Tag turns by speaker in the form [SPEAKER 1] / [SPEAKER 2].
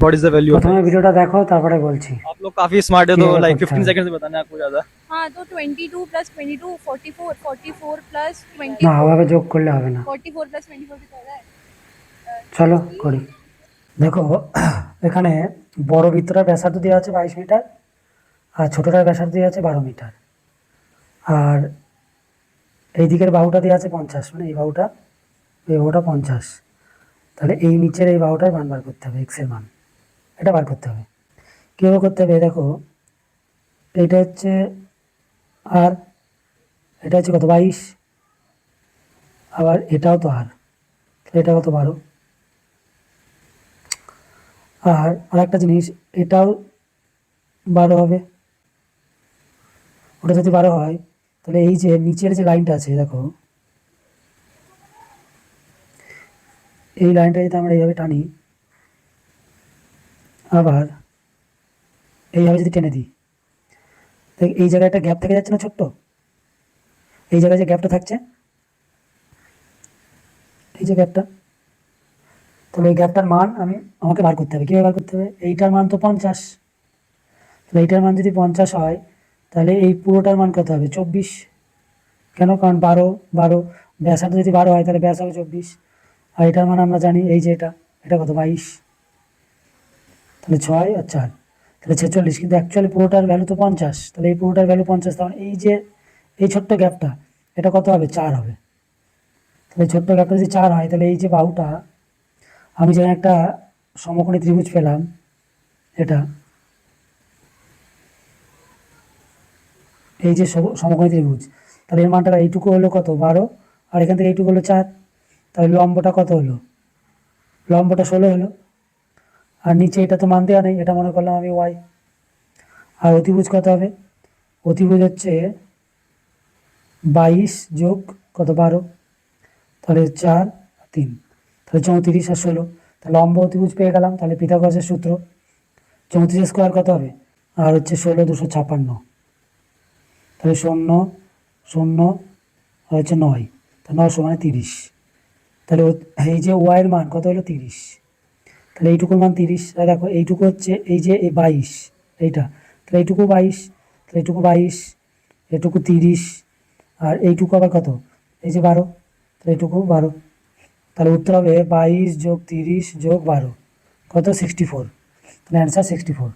[SPEAKER 1] What is the value of
[SPEAKER 2] প্রথমে
[SPEAKER 1] x.
[SPEAKER 2] ভিডিওটা দেখো তারপরে বলছি
[SPEAKER 1] आप लोग काफी स्मार्ट है, तो
[SPEAKER 2] কিভাবে
[SPEAKER 1] लाइक
[SPEAKER 2] করতে
[SPEAKER 1] 15
[SPEAKER 2] হবে।
[SPEAKER 1] सेकंड में बताना है आपको ज्यादा।
[SPEAKER 3] हाँ तो 22 प्लस 22 44 44 प्लस
[SPEAKER 2] না
[SPEAKER 3] 24
[SPEAKER 2] ওভাবে যোগ করলে হবে না,
[SPEAKER 3] 44 प्लस 24 कितना होता है
[SPEAKER 2] চলো করি। দেখো এখানে বড় বৃত্তটার ব্যাসার্ধ দেওয়া আছে 22 মিটার, আর ছোটটার ব্যাসার্ধ দেওয়া আছে 12 মিটার, আর এই দিকের বাহুটা দেওয়া আছে 50, মানে এই বাহুটা 50। তাহলে এই নিচের এই বাহুটার মান বার করতে হবে, এক্স এর মান এটা বার করতে হবে। কীভাবে করতে হবে দেখো, এইটা হচ্ছে আর, এটা হচ্ছে কত 22, আবার এটাও তো আর, এটা কত 12। আর একটা জিনিস, এটাও 12 হবে। ওটা যদি 12 হয় তাহলে এই যে নিচের যে লাইনটা আছে দেখো, এই লাইনটা যদি আমরা এইভাবে টানি, আবার এইভাবে যদি টেনে দিই, এই জায়গায় একটা গ্যাপ থেকে যাচ্ছে না ছোট্ট, এই জায়গায় যে গ্যাপটা থাকছে, এই যে গ্যাপটা, তাহলে এই গ্যাপটার মান আমাকে বার করতে হবে। কীভাবে বার করতে হবে, এইটার মান তো 50, তাহলে এইটার মান যদি 50 হয় তাহলে এই পুরোটার মান কত হবে 24। কেন, কারণ 12 ব্যাসার্ধ যদি 12 হয় তাহলে ব্যাস হবে 24, আর এটার মান আমরা জানি এই যে এটা কত 22, তাহলে 6 আর 4 তাহলে 46, কিন্তু অ্যাকচুয়ালি পুরোটার ভ্যালু তো 50, তাহলে এই পুরোটার ভ্যালু 50, তখন এই যে এই ছোট্ট গ্যাপটা এটা কত হবে 4 হবে। তাহলে ছোট্ট গ্যাপটা যদি 4 হয় তাহলে এই যে বাহুটা, আমি যেখানে একটা সমকোণী ত্রিভুজ পেলাম, এটা এই যে সমকোণী ত্রিভুজ, তাহলে এর মানটা এইটুকু হলো কত 12, আর এখান থেকে এইটুকু হলো 4, তাহলে লম্বটা কত হলো, লম্বটা 16 হলো। আর নিচে এটা তো মান দেওয়া নেই, এটা মনে করলাম আমি ওয়াই। আর অতিভুজ কত হবে, অতিভুজ হচ্ছে 22 যোগ কত 12, তাহলে 4 আর 3, তাহলে 34 আর 16, তাহলে লম্ব অতিভুজ পেয়ে গেলাম। তাহলে পিথাগোরাসের সূত্র 34 স্কোয়ার কত হবে, আর হচ্ছে 16 256, তাহলে 0 0 আর হচ্ছে 9, তাহলে 9 সমান 30। তাহলে এই যে ওয়াইয়ের মান কত হলো 30, তাহলে এইটুকুর মান 30। তাহলে দেখো এইটুকু হচ্ছে এই যে এই 22, এইটা, তাহলে এইটুকু 22, তাহলে এইটুকু 22, এটুকু 30, আর এইটুকু আবার কত এই যে 12, তাহলে এইটুকু 12। তাহলে উত্তর হবে 22 যোগ 30 যোগ 12 কত 64, তাহলে অ্যান্সার 64।